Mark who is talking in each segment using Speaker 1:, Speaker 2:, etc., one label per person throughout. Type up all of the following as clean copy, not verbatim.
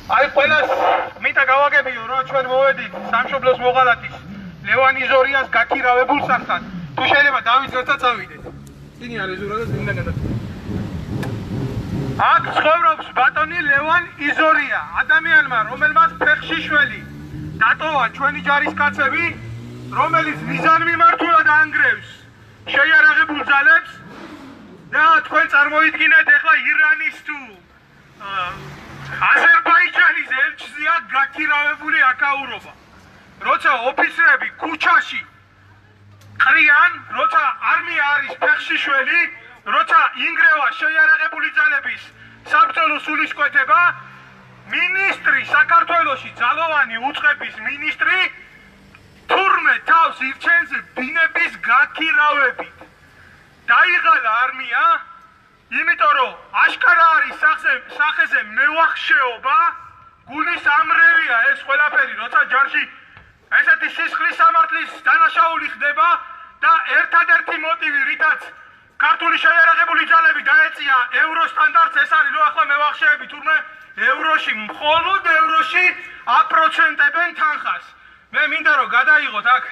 Speaker 1: აი ყველას მინდა გავაგებიო რომ ჩვენ მოვედით სამშობლოს მოღალატის ლევან იზორიას გაქირავებულ სახთან. თუ შეიძლება დავიწყოთ და წავიდეთ. წინი არის ზურაგას მინდა გადაწყვეტ. აქ ცხოვრობს ბატონი ლევან იზორია, ადამიანმა, რომელმაც ფეხშიშველი დატოვა ჩვენი ჯარისკაცები, რომელიც მიზანმიმართულად ანგრევს შეიარაღებულ ძალებს და თქვენ წარმოიდგინეთ ახლა ირანის თუ აზერბაიჯანის ელჩზეა გაქირავებული აკაურობა. როცა ოფიცრები ქუჩაში ყრიან, როცა არმია არის ფეხშიშველი, როცა ინგრევა შეიარაღებული ძალების საბრძოლო სულისკვეთება, მინისტრი საქართველოში ძალოვანი უწყების მინისტრი თურმე თავს ირჩენს ბინების გაქირავებით. დაიღალა არმია, იმიტომ რომ აშკარა არის სახეზე მევახშეობა, გულის ამრევია ეს ყველაფერი, როცა ჯარში ესეთი სისხლის სამართლის დანაშაული ხდება და ერთადერთი მოტივი, რითაც ქართული შეიარაღებული ძალები დაეწია ევროსტანდარტს, ეს არის, რომ ახლა მევახშეები თურმე ევროში, მხოლოდ ევროში აპროცენტებენ თანხას. მე მინდა რომ გადაიღოთ აქ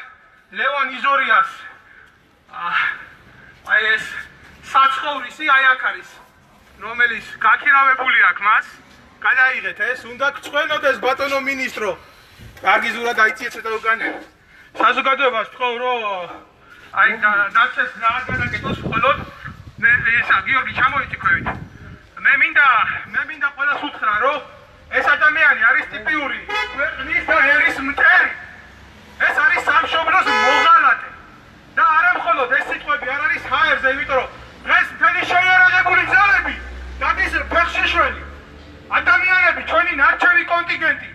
Speaker 1: ლევან იზორიას აი ეს საცხოვრისი, აი აქ არის, რომელიც გაქირავებული აქვს მას. გადაიღეთ ეს, უნდა გწვენოდეს ბატონო მინისტრო. კარგი ზურა დაიციეთ ცოტა უკან. საზოგადოებას ვთხოვ, რომ აი დაცეს რაღაც გადაკეთოს მხოლოდ ესა გიორგი ჩამოიწიქვევით. მე მინდა ყველას უთხრა, რომ ეს ადამიანი არის ტიპიური ქვეყნის და ერის მტერი. ეს არის სამშობლოს მოღალატე. და არა მხოლოდ ეს სიტყვები არ არის ჰაერზე, იმიტომ რომ დღეს მთელი შეიარაღებული ძალები დადის ფეხშიშველი. ადამიანები, ჩვენი ნარჩევი კონტინგენტი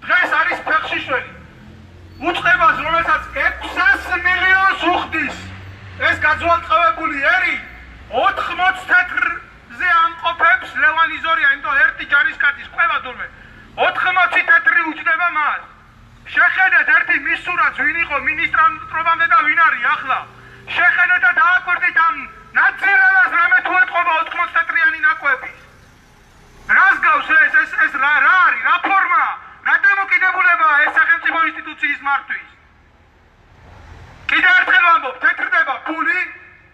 Speaker 1: დღეს არის ფეხშიშველი. უწყებას, რომელსაც 600 მილიონს უხდის ეს გაძვალტყავებული ერი, 84-ზე ამყოფებს ლევან იზორია, იმიტომ ერთი ჯარისკაცის ყובה თურმე 80 თეთრი უჯდება მას. შეხედეთ ერთი მის სურათს, ვინ იყო მინისტრობამდე და ვინ არის ახლა. შეხედეთ და დააკვირდით ამ ნაძილებას, რამე თუ ეთყობა 80 თეთრიანი ნაკვები. რას გავს ეს რა არის, რა ფორმაა, რა დამოკიდებულებაა ეს სახელმწიფო ინსტიტუციის მართვის. კიდევ ერთხელ ვამბობ, თეთრდება ფული,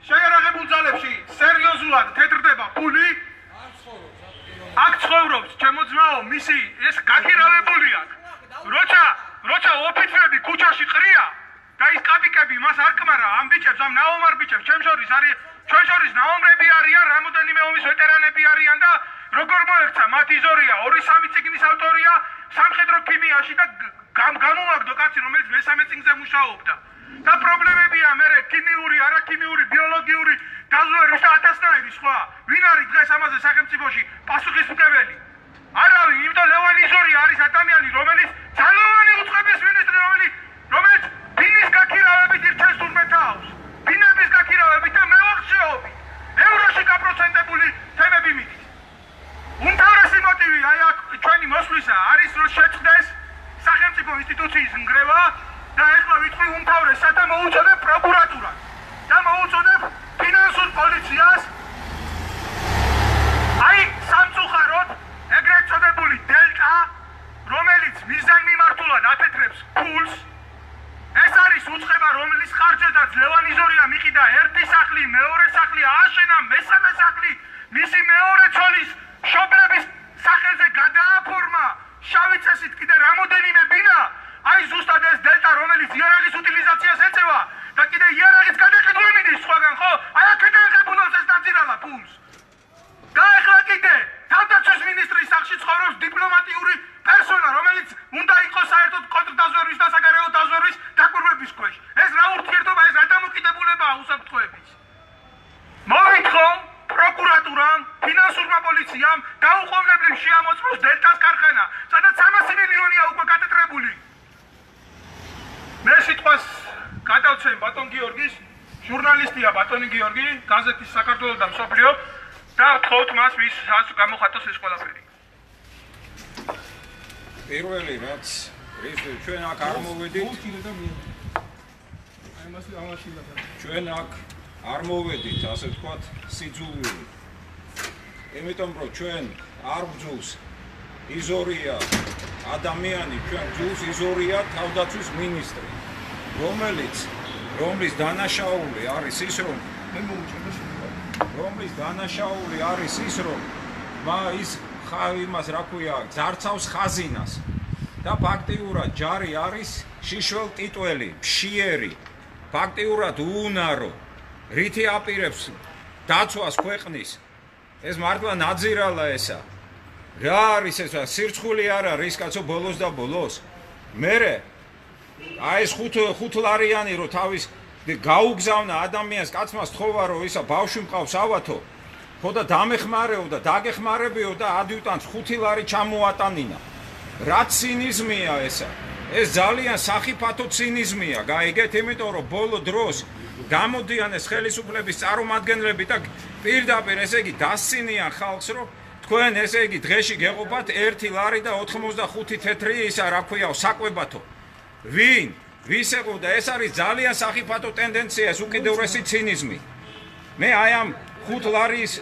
Speaker 1: შეიარაღებულ ძალებში სერიოზულად თეთრდება ფული. აქ ცხოვრობს ჩემო ძმაო, მისი ეს გაქირავებული აქვს. როცა ოფიცრები ქუჩაში ყრია და ის კაპიკები მას არ კმარა ამ ბიჭებს, ამ ნაომარ ბიჭებს, ჩვენ შორის ნაომრები არიან, რამოდენიმე ომის ვეტერანები არიან და როგორ მოექცა მათ იზორია, 2-3 წიგნის ავტორია სამხედრო ქიმიაში და გამოვაგდო კაცი, რომელიც მესამე წიგნზე მუშაობდა. და პრობლემებია მერე ქიმიური, არაქიმიური, ბიოლოგიური დაზვერვის და 1000-ნაირი სხვა. ვინ არის დღეს ამაზე სახელმწიფოში პასუხისმგებელი? არავინ, იმიტომ ლევან იზორია არის ადამიანი, რომელიც ძალოვანი უწყების მინისტრი, რომელიც ბინის გაქირავებით ირჩევს თურმე თავს. ბინების გაქირავებით და მევახშეობით. ევროში გაპროცენტებული თემები მიდის. უმთავრესი მოტივი აი აქ ჩვენი მოსვლისა არის, რომ შეწყდეს სახელმწიფო ინსტიტუციის ნგრევა და ეხლა ვიტყვი უმთავრესად და მოუწოდებ პროკურატურას და მოუწოდებ ფინანსურ პოლიციას აი სამწუხაროდ ეგრეთ წოდებული დელტა, რომელიც მიზანმიმართულად აფეთრებს ფულს. ეს არის უწყება, რომლის ხარჯზეც ლევან იზორია მიყიდა ერთი სახლი, მეორე სახლი ააშენა, მესამე სახლი მისი მეორე ცოლის მშობლების სახელზე გადააფორმა, შავი წესით კიდე რამოდენიმე ბინა. აი ზუსტად ეს დელტა, რომელიც იარაღის უტილიზაციას ეწევა და კიდე იარაღის გადაყიდვა მიდის სხვაგან, ხო? აი აქედან ღებულობს ეს დაძირალა ფულს. და ეხლა კიდე თავდაცვის მინისტრის სახლში ცხოვრობს დიპლომატიური პერსონა, რომელიც უნდა იყოს საერთოდ კონტრდაზვერვის და საგარეო დაზვერვის დაკვირვების ქვეშ. ეს რა ურთიერთობა, ეს რა დამოკიდებულებაა უსაფრთხოების? მოვითხოვ პროკურატურამ, ფინანსურმა პოლიციამ დაუყოვნებლივ შეამოწმოს დელტას კარხანა, სადაც 300 მილიონია უკვე გატეტრებული. მე სიტყვას გადავცემ ბატონ გიორგის, ჟურნალისტია ბატონი გიორგი, გაზეთის საქართველო და მსოფლიო და ვთხოვთ მას ვის გამოხატოს ეს ყველაფერი.
Speaker 2: პირველი რაც ჩვენ აქ არ მოვედით, ჩვენ აქ არ მოვედით, ასე ვთქვათ, სიძულვილი. იმიტომ რომ ჩვენ არ ვძულს იზორია ადამიანი ჩვენ ჯგუფს იზორია თავდაცვის მინისტრი რომლის დანაშაული არის ის რომ ის იმას რა ქვია ძარცავს ხაზინას და ფაქტიურად ჯარი არის შიშველ ტიტველი ფშიერი ფაქტიურად უუნარო რითი აპირებს დაცვას ქვეყნის ეს მართლა ნაძირალა ესა რა არის ეს სირცხული არ არის კაცო ბოლოს და ბოლოს მერე აი ეს 5 ლარიანი რო თავის გაუგზავნა ადამიანს კაცმა სთხოვა რომ ისა ბავშვი მყავს ავათო ხო და დამეხმარეო და დაგეხმარებიო და ადიუტანტს 5 ლარი ჩამოატანინა რა ცინიზმია ესა ეს ძალიან სახიფათო ცინიზმია გაიგეთ იმიტომ რომ ბოლო დროს გამოდიან ეს ხელისუფლების წარმომადგენლები და პირდაპირ ესე იგი დასცინიან ხალხს რომ თქვენ ესე იგი დღეში გეყოფათ 1 ლარი და 85 თეთრი ისა რა ქვიაო საკვებათო ვის ეყო და ეს არის ძალიან სახიფათო ტენდენცია ეს უკიდურესი ცინიზმი მე აი ამ 5 ლარის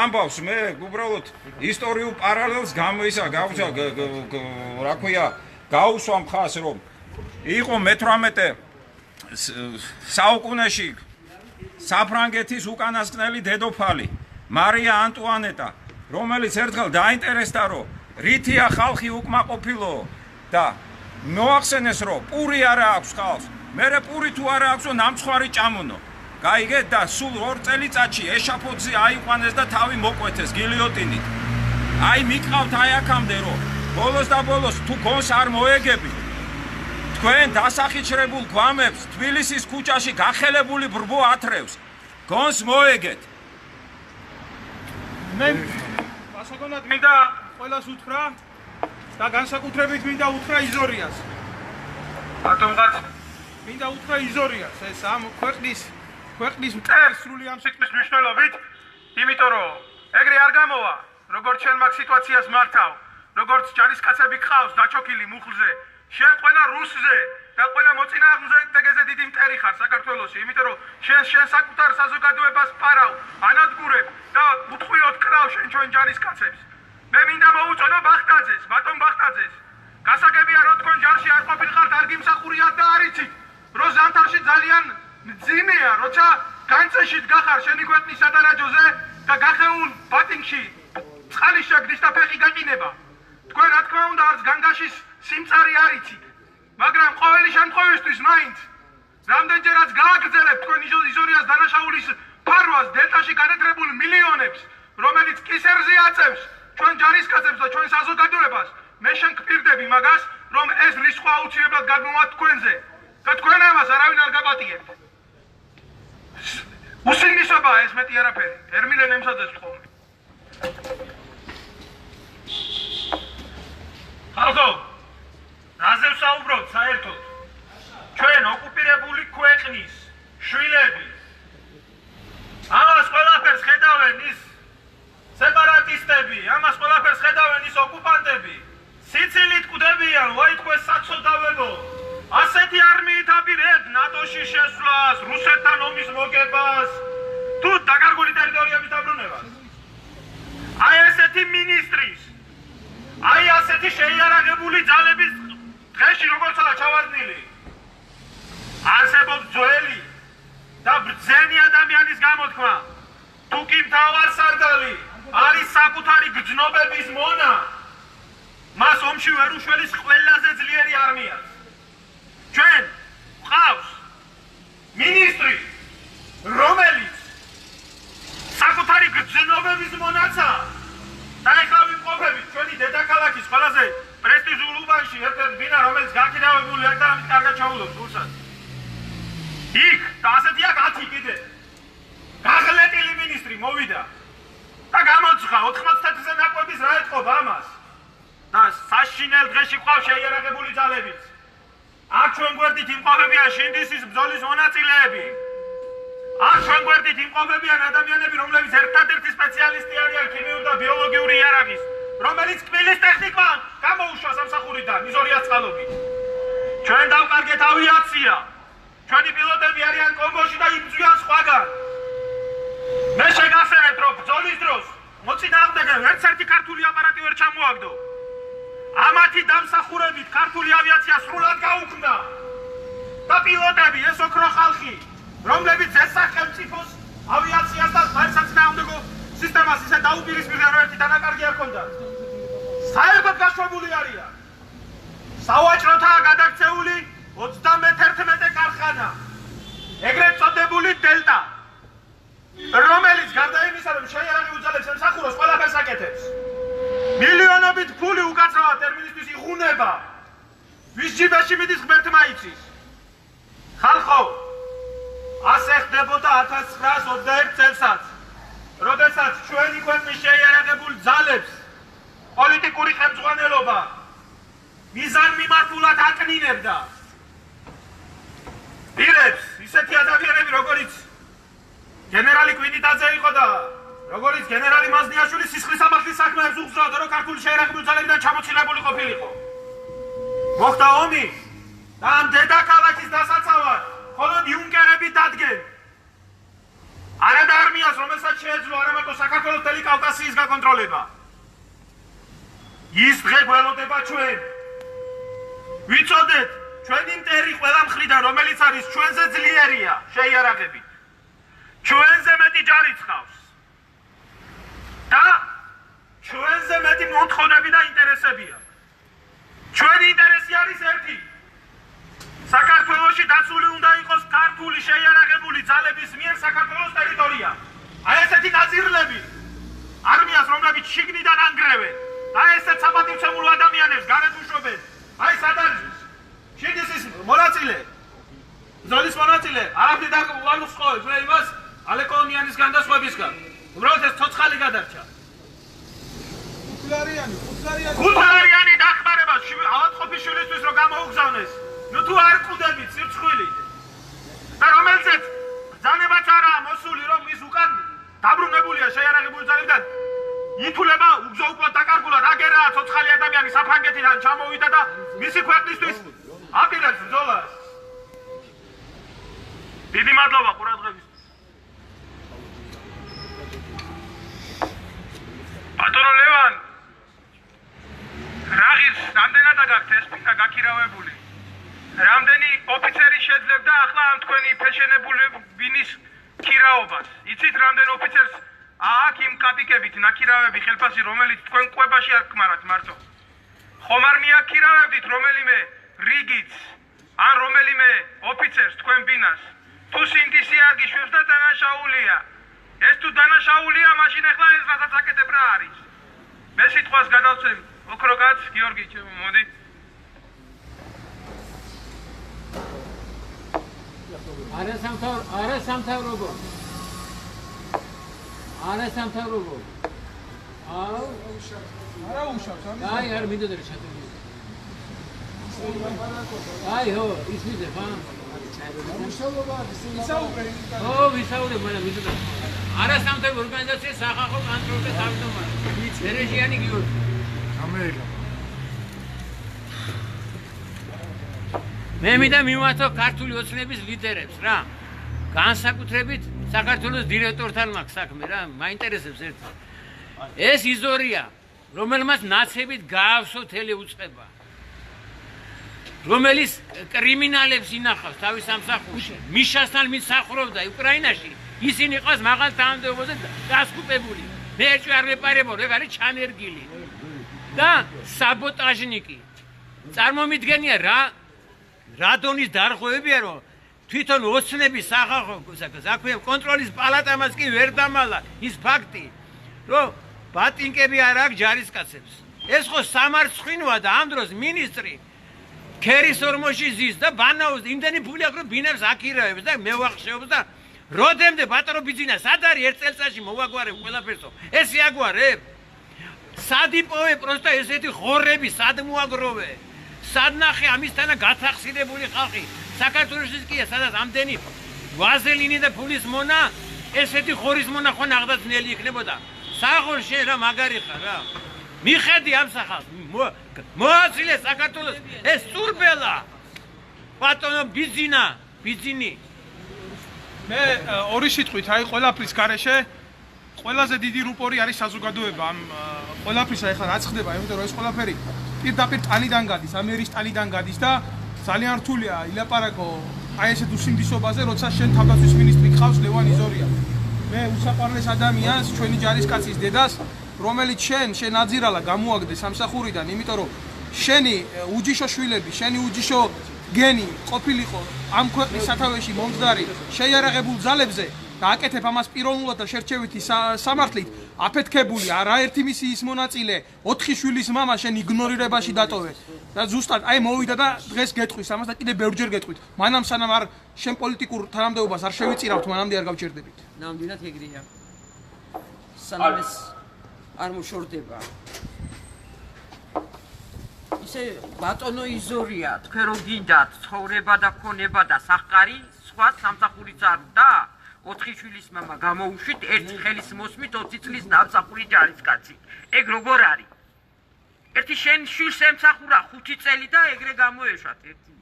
Speaker 2: ამბავს მე უბრალოდ ისტორიულ პარალელს რა ქვია გაუსვა მხას რომ იყო მე-18 საუკუნეში საფრანგეთის უკანასკნელი დედოფალი მარია ანტუანეტა რომელიც ერთხელ დაინტერესდა რომ რითია ხალხი უკმაყოფილო და მოახსენეს რომ პური არა აქვს ხალხს მერე პური თუ არა აქვს ნამცხვარი ჭამონო გაიგეთ და სულ 2 წელიწადში ეშაფოძე აიყვანეს და თავი მოკვეთეს გილიოტინით აი მიყავთ აი აქამდე რომ ბოლოს და ბოლოს თუ გონს არ მოეგები თქვენ დასახიჩრებულ გვამებს თბილისის ქუჩაში გახელებული ბრბო ათრევს გონს მოეგეთ
Speaker 1: მე გასაგონად მინდა ყველას უთხრა და განსაკუთრებით მინდა უთხრა იზორიას ბატონღაც მინდა უთხრა იზორიას ეს ამ ქვეყნის მტერს სრული ამ სიტყვის მნიშვნელობით იმიტომ რომ ეგრე არ გამოვა როგორც შენ მაგ სიტუაციას მართავ როგორც ჯარისკაცები გყავს დაჩოქილი მუხლზე შენ ყველა რუსზე და ყველა მოწინააღმდეგეზე დიდი მტერი ხარ საქართველოში იმიტომ რომ შენ საკუთარ საზოგადოებას პარავ ანადგურებ და უთხვიოდ კრავ შენ ჩვენ ჯარისკაცებს მე მინდა მოუწოდო ბახტაძეს ბატონ ბახტაძეს გასაგებია რომ თქვენ ჯარში არ ყოფილიყართ არ გიმსახურიათ და არ იცით რომ ზამთარში ძალიან ძიმეა როცა განცეში დგახარ შენი ქვეყნის სადარაჯოზე და გახეულ ბატინგში წყალი შეგდის და ფეხი გაყინება თქვენ რა თქმა უნდა არც განგაშის სიმწარე არ იცით მაგრამ ყოველი შემთხვევისთვის მაინც რამდენჯერაც გააგრძელებთ თქვენ იზორიას დანაშაულის ფარვას დელტაში განათლებულ მილიონებს რომელიც კისერზე აწევს ჩვენ ჯარისკაცებს და ჩვენ საზოგადოებას მე შენ გპირდები მაგას რომ ეს რისხვა აუცილებლად გადმოვა თქვენზე და თქვენ ამას არავინ არ გაპატიებთ უსინგისობაა ეს მეტი არაფერი ერმილე ნემსაძეს ვთხოვე ხალხო რაზე ვსაუბრობთ საერთოდ ჩვენ ოკუპირებული ქვეყნის შვილები ამას ყველაფერს ხედავენ ის სეპარატისტები ამას ყველაფერს ხედავენ ის ოკუპანტები სიცილით კვდებიან ვაი თქვენ საცოდავებო ასეთი არმიით აპირებთ ნატოში შესვლას რუსეთთან ომის მოგებას თუ დაკარგული ტერიტორიების დაბრუნებას აი ესეთი მინისტრის აი ასეთი შეიარაღებული ძალების დღეში როგორცაა ჩავარდნილი არსებობს ძველი და ბრძენი ადამიანის გამოთქმა თუ კი მთავარსარდალი არის საკუთარი გრძნობების მონა მას ომში ვერ უშველის ყველაზე ძლიერი არმია ჩვენ ვყავს მინისტრი რომელიც საკუთარი გრძნობების მონაცა და ეხლა ვიმყოფებით ჩვენი დედაქალაქის ყველაზე პრესტიჟულ უბანში ერთ-ერთ ბინა რომელიც გაქირავებული აქ და ამით კარგად ჩაულობს გულსაც იქ და ასეთია კაცი კიდე გაღლეტილი მინისტრი მოვიდა და გამოძღა 94-ზე ნაკვების რა ეთყობა ამას და საშინელ დღეში ყავს შეიარაღებული ძალებიც აქ ჩვენ გვერდით იმყოფებიან შინდისის ბრძოლის მონაწილეები აქ ჩვენ გვერდით იმყოფებიან ადამიანები რომლებიც ერთადერთი სპეციალისტი არიან ქიმიური და ბიოლოგიური იარაღის რომელიც კბილის ტექნიკა გამოუშვა სამსახურიდან იზორიას წყალობით ჩვენ დავკარგეთ ავიაცია ჩვენი პილოტები არიან კონგოში და იბრძვიან სხვაგან მე შეგახსენებთ რომ ბრძოლის დროს მოწინააღმდეგე ერთერთი ქართული აპარატი ვერ ჩამოაგდო მათი დამსახურებით ქართული ავიაცია სრულად გაუქმდა და პილოტები ეს ოქრო ხალხი რომლებიც ეს სახელმწიფოს ავიაციას და საერთაშორისო სისტემას ისე დაუპირისპირდნენ რომ ერთი დანაკარგი არ ჰქონდათ საერთოდ გაშვებული არიან სავაჭროთაა გადაქცეული 31 ქარხანა ეგრეთ წოდებული დელტა რომელიც გარდა იმისა რომ შეიარაღი უძალებს ემსახუროს ყველაფერს აკეთებს მილიონობით ფული უკაცრავად ტერმინისთვის იხუნება ვის ჯიბეში მიდის ღმერთმა იცის ხალხო ასე ხდებოდა 1921 წელსაც როდესაც ჩვენი ქვეყნის შეიარაღებულ ძალებს პოლიტიკური ხელმძღვანელობა მიზანმიმართულად აკნინებდა პირებს ისეთი ადამიანები როგორიც გენერალი კვინიტაძე იყო და როგორც გენერალი მაზნიაშვილი სისხლის სამართლის საქმეებს უგზავნოდა რომ ქართული შეიარაღებული ძალებიდან ჩამოცილებული ყოფილიყო მოხდა ომი და ამ დედაქალაქის დასაცავად მხოლოდ იუნკერები დადგენ არა და არმიას რომელსაც შეეძლო არა მარტო საქართველოს მთელი კავკასიის გაკონტროლება ის დღე გველოდება ჩვენ ვიცოდეთ ჩვენი მტერი ყველა მხრიდან რომელიც არის ჩვენზე ძლიერია შეიარაღებით ჩვენზე მეტი ჯარი ცხავს და ჩვენზე მეტი მოთხოვნები და ინტერესებია ჩვენი ინტერესი არის ერთი საქართველოში დაცული უნდა იყოს ქართული შეიარაღებული ძალების მიერ საქართველოს ტერიტორია აი ესეთი ნაწილები არმიას რომლებიც შიგნიდან ანგრევენ და ესეთ საპატივცემულო ადამიანებს გარეთ უშვებენ აი სად არის შიგნის ის მონაწილე ზოლის მონაწილე არაფერი და არ უსწოვებს მე იმას ალეკონიანის განდასხვებისგან უბრალოდ ეს ცოცხალი გადარჩა ხუთარიანი დახმარება ავადმყოფის შვილისთვის რომ გამოუგზავნეს ნუ თუ არ კვდებით სირცხვილი და რომელზეც ბრძანებაც არაა მოსული რომ ის უკან დაბრუნებულია შეიარაღებული ძალებიდან ითვლება უგზაუკლად დაკარგულად აგერაა ცოცხალი ადამიანი საფრანგეთიდან ჩამოვიდა და მისი ქვეყნისთვის აპირებს ბრძოლას დიდი მადლობა ყურადღებისთვის ბატონო ლევან რაღის რამდენად აგაქვთ ეს პინდა გაქირავებული რამდენი ოფიცერი შეძლებდა ახლა ამ თქვენი ფეშენებული ბინის ქირაობას იცით რამდენ ოფიცერს აქ იმ კაპიკებით ნაქირავები ხელფასი რომელიც თქვენ კვებაში არ გკმარათ მარტო ხომ არ მიაქირავებდით რომელიმე რიგიც ან რომელიმე ოფიცერს თქვენ ბინას თუ სინდისი არ გიშვებს და დანაშაულია ეს თუ დანაშაულია მაშინ ახლა ეს რასაც აკეთებ რა არის მე სიტყვას გადავცემ ოქროკაც გიორგი მოდი
Speaker 3: არა სამთავრობო არა უშავს აი არ მიდოდერ ჩატები აი ho ის მიდე ხა ვისაუბრებ მაგრამ მიდოდა არა სამთავრობო ორგანიზაცია სახალხო კონტროლზე თავმჯდომარე ერეჟიანი გიორგი ამერიკა მე მინდა მივმართო ქართული ოცნების ლიდერებს რა განსაკუთრებით საქართველოს დირექტორთან მაქვს საქმე რა მაინტერესებს ერთი ეს იზორია რომელმაც ნაცებით გაავსო თელი უწყება რომელიც კრიმინალებს ინახავს თავის სამსახურში მიშასთან მისახურობდა უკრაინაში ისინი ყავს მაღალ თანამდებობაზე დასკუპებული მე ეჭვი არ მეპარებო ეგ არის ჩანერგილი და საბოტაჟნიკი წარმომიდგენია რა დონის დარღვევებია რომ თვითონ ოცნების სახალხო საქმეების კონტროლის პალატამაც კი ვერ დამალა ის ფაქტი რომ ბატინკები არ აქვს ჯარისკაცებს ეს ხო სამარცხვინოა და ამ დროს მინისტრი ქერის ორმოში ზის და ბანაუს იმდენი ფული აქვს რომ ბინებს აკირავებს და მევახშეობს და როდემდე ბატონო ბიძინა სად არის ერთ წელიწადში მოვაგვარებ ყველაფერსო ეს იაგვარებ სად იპოვე პროსტა ესეთი ხორები სად მოაგროვე სად ნახე ამისთანა გათახსირებული ხალხი საქართველოსის კი სადაც ამდენი ვაზელინი და ფულის მონა ესეთი ხორის მონა ხო ნაღდაცნელი იქნებოდა სახორში რა მაგარი ხარ რა მიხედი ამ სახალხს მოაწილე საქართველოს ეს სურბელა ბატონო ბიძინი
Speaker 4: მე ორი სიტყვით აი ყველაფრის გარეშე ყველაზე დიდი რუპორი არის საზოგადოება ამ ყველაფრისა ეხლა რაც ხდება იმიტომ რომ ეს ყველაფერი პირდაპირ ტანიდან გადის, ამერის ტანიდან გადის და ძალიან რთულია ილაპარაკო აი ესეთ უსინდისობაზე, როცა შენ თავდაცვის მინისტრი გყავს ლევან იზორია. მე უსაყვარლეს ადამიანს, ჩვენი ჯარისკაცის დედას, რომელიც შენ აძირალა გამოაგდე სამსახურიდან, იმიტომ რომ შენი უჯიშო შვილები, შენი უჯიშო გენი ყოფილიყო ამ ქვეყნის სათავეში მომხდარი შეიარაღებულ ძალებზე და აკეთებ ამას პიროვნულად და შერჩევითი სამართლით, აფეთქებული არაერთი მისიის მონაწილე 4 შვილის მამა შენ იგნორირებაში დატოვე და ზუსტად აი მოვიდა და დღეს გეტყვის ამას და კიდე ბევრჯერ გეტყვით. მანამ სანამ არ შენ პოლიტიკურ თანამდებობას არ შევიწირავთ, მანამდე არ გავჩერდებით.
Speaker 5: ნამდვილად ეგრეა. სანამ ეს არ მოშორდება. ისე ბატონო იზორია, თქვენ რომ გინდათ ცხოვრება და ქონება და სახკარი, სხვა სამსახურიც არ და 4 შვილის მამა გამოუშვით, ერთი ხელის მოსმით 20 წლის სამსახური ჯარისკაცი. ეგ როგორ არის? ერთი შენ შვილს ემსახურა 5 წელი და ეგრე გამოეშვათ ერთი.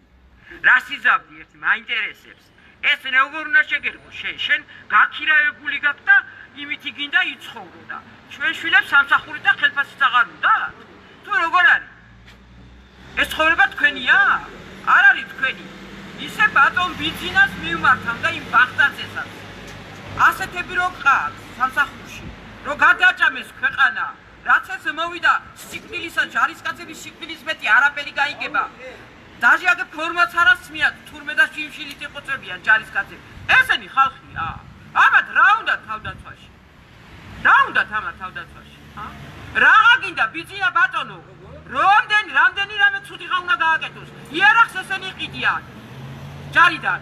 Speaker 5: რას იზაბდი ერთი მაინტერესებს. ეს როგორ უნდა შეგერგო შენ გაქირაებული გაქვს და იმითი გინდა იცხოვრო და ჩვენ შვილებს სამსახური და ხელფასიც აღარ უნდა? თუ როგორ არის? ეს ცხოვრება თქვენია? არ არის თქვენი. ისე ბატონ ბიძინას მივმართავ და იმ ბახტაცესაც. ასეთები რო ყავს სამსახურში, რომ გადაჭამეს ქვეყანა, რაც ეს მოვიდა სიკვდილისა ჯარისკაცების სიკვდილის მეტი არაფერი გაიგება. დაჟიაგებ ფორმაც არ ასმიათ, თურმე და შიმშილით ეყოწებიან ჯარისკაცები. ესენი ხალხია. ამათ რა უნდა თავდაცვაში? რა უნდა ამათ თავდაცვაში? რაღა გინდა ბიძინა ბატონო? რამდენი რამე ცუდიღა უნდა გააკეთოს. იერახს ესენი ყიდიან. ჯარიდან.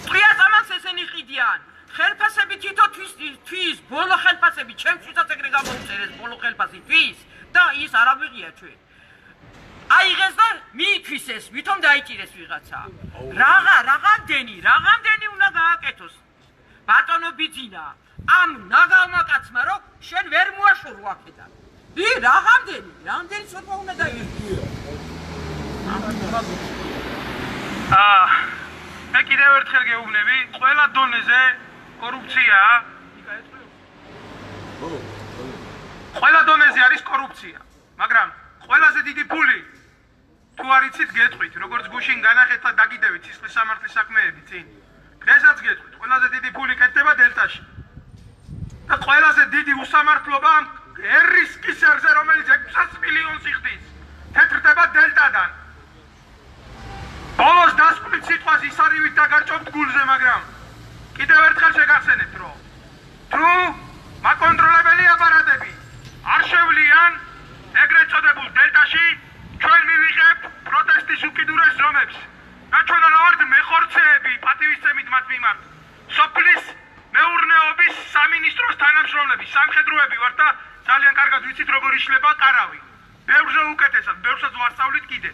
Speaker 5: წვიას ამას ესენი ყიდიან. ხელფასები თითო თვის, ბოლო ხელფასები, ჩემშიც ეგრე გამოუწერეს ბოლო ხელფასი თვის და ის არ აღვიღია ჩვენ. აიღეს და მიიქვის ეს, ვითომ დაიჭირეს ვიღაცა. რაღაცენი უნდა გააკეთოს. ბატონო ბიძინა, ამ ნაგავმა კაცმა რომ შენ ვერ მოაშორო აქედან. რამდენი სოფა უნდა დაიჭიროს.
Speaker 1: მე კიდევ ერთხელ გეუბნები, ყველა დონეზე კორუფციაა. ყველა დონეზე არის კორუფცია, მაგრამ ყველაზე დიდი ფული თუ არ იცით გეტყვით, როგორც გუშინ განახეთ და დაგიდევით სისხლის სამართლის საქმეები წინ. დღესაც გეტყვით, ყველაზე დიდი ფული კეთდება დელტაში. და ყველაზე დიდი უსამართლობა ამ ერის კისერზე, რომელიც 600 მილიონს იხდის, თეთრდება დელტადან. ბოლოს დასკვნით სიტყვას ისარივით დაგარჭობთ გულზე, მაგრამ კიდევ ერთხელ შეგახსენებთ, რომ თუ მაკონტროლებელი აპარატები არ შევლიან ეგრეთ წოდებულ დელტაში, ჩვენ მივიღებთ პროტესტის უკიდურეს ზომებს და ჩვენ არ ვართ მეხორცეები პატივისცემით მათ მიმართ. სოფლის მეურნეობის სამინისტროს თანამშრომლები, სამხედროები ვართ და ძალიან კარგად ვიცით როგორ იშლება კარავი. ბევრზე უკეთესად, ბევრსაც ვასწავლით კიდე.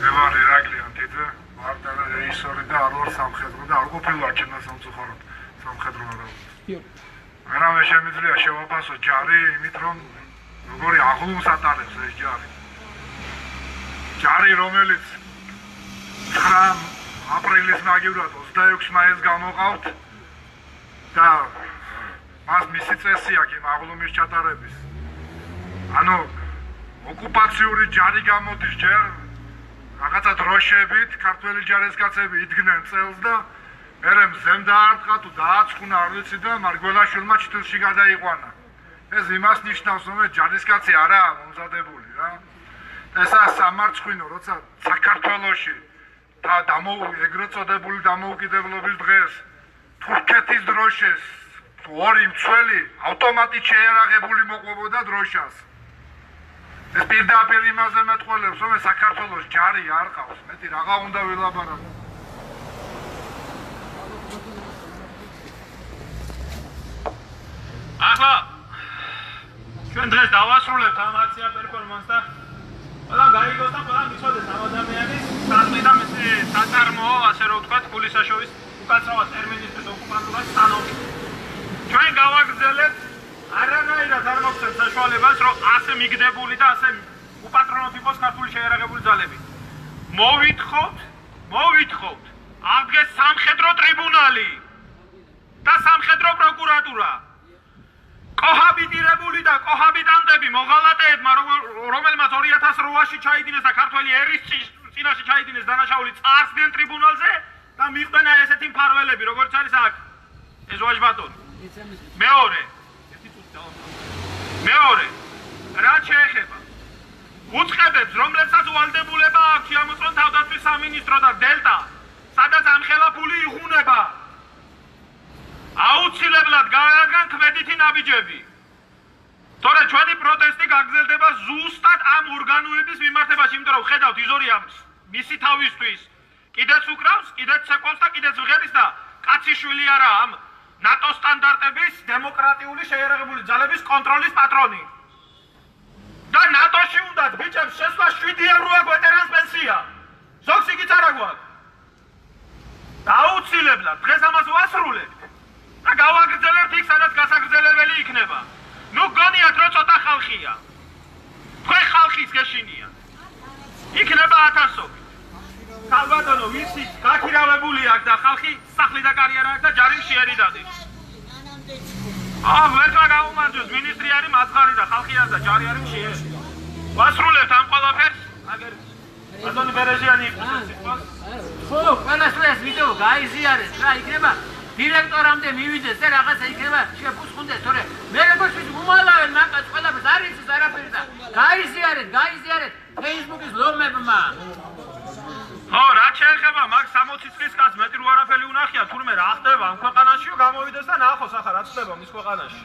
Speaker 6: მე ვარ ირაკლი ანტიძე, ვარ რეჟისორი და არ ვარ სამხედრო და არ ყოფილა ჩემთან სამწუხაროდ სამხედრო. არავე შემიძლია შევაფასო ჯარი იმით რომ როგორი აღლუმს ატარებს ეს ჯარი. ჯარი რომელიც 9 აპრილის მაგივრად 26 მაისს გამოყავთ და მას მისი წესი აქვს იმ აღლუმის ჩატარების. ანუ ოკუპაციური ჯარი გამოდის ჯერ რაღაცა დროშებით, ქართველი ჯარისკაცები იდგნენ წელს და მერე მზემ დაარტყა თუ დააცხუნა არ ვიცი და მარგველაშვილმა ჩითილში გადაიყვანა. ეს იმას ნიშნავს, რომ ჯარისკაცი არაა მომზადებული რა. ესაა სამარცხვინო, როცა საქართველოში და ეგრეთ წოდებული დამოუკიდებლობის დღეს თურქეთის დროშეს ორი მცველი ავტომატით შეერაღებული მოყვებოდა დროშას. ეს პირდაპირ იმაზე მეტყველებს, რომ საქართველოს ჯარი არ ყავს. მეტი რაღა უნდა ვილაპარაკო.
Speaker 1: ახლა ჩვენ დღეს დავასრულებთ ამ აქცია პერფორმანსს და ყველა გაიგოს და ყველა მიცოდეს ამ ადამიანის საქმე და მისი საწარმოო, ასე რომ ვთქვათ, გულისაშოვის უკაცრავად ტერმინისთვის ოკუპანტურას სტანოვით. ჩვენ გავაგრძელებთ არანაირად არ მოგვცემთ საშუალებას, რომ ასე მიგდებული და ასე უპატრონოთ იყოს ქართული შეიარაღებული ძალები. მოვითხოთ, აღდგეს სამხედრო ტრიბუნალი და სამხედრო პროკურატურა. კოჰაბიტანტები მოღალატეებმა რომელმაც 2008-ში ჩაიდინეს და ქართველი ერის წინაშე ჩაიდინეს დანაშაული წარსდნენ ტრიბუნალზე და მიხვდენა ესეთი მფარველები როგორც არის აქ ეს ვაჟბატონი მეორე რა შეეხება უწყებებს რომლებსაც უვალდებულება აქვს შეამოწმონ თავდაცვის სამინისტრო და დელტა სადაც ამხელაფული იღუნება აუცილებლად გააგან ქმედითი ნაბიჯები თორე ჩვენი პროტესტი გაგრძელდება ზუსტად ამ ორგანოების მიმართებაში იმიტომ რომ ხედავთ იზორია მისი თავისთვის კიდეც უკრავს კიდეც ცეკვავს და კიდეც ვღერის და კაციშვილი არა ამ ნატო სტანდარტების დემოკრატიული შეიარაღებული ძალების კონტროლის პატრონი და ნატოში უნდათ ბიჭებს შესვლა 7 ევროა ვეტერანს პენსია ზოგს იგიც არა გვაქვს აუცილებლად დღეს ამას ვასრულებთ და გავაგრძელებთ იქ სადაც გასაგრძელებელი იქნება ნუ გონიათ რომ ცოტა ხალხია თქვენ ხალხის გეშინია იქნება ათასობით ქალბატონო ვიცით გაქირავებული აქვს და ხალხი სახლი და კარიერა აქვს და ჯარი მშიერი დადის ვერტმა გაუმარჯოს მინისტრი არის მაცხარი და ხალხი არის და ჯარი არის მშიერი ვასრულებთ ამ ყველაფერს აგერ ბატონი ბერეჟიანი
Speaker 3: ხო ყველასწორს ვიდეო გაიზიარეთ რა იქნება დირექტორამდე მივიდეს და რაღაცა იქნება შეფუსხუნდეს თორე მე როგორც ვიცი უმალავენ მაკაც ყველაფერს არ იცის არაფერი და გაიზიარეთ Facebook-ის ლომებმა
Speaker 1: ხო რა შეეხება მაგ 60 წლის კაცს მეტი რო არაფერი უნახია თურმე რა ხდება ამ ქვეყანაშიო გამოვიდეს და ნახოს ახლა რა ხდება მის ქვეყანაში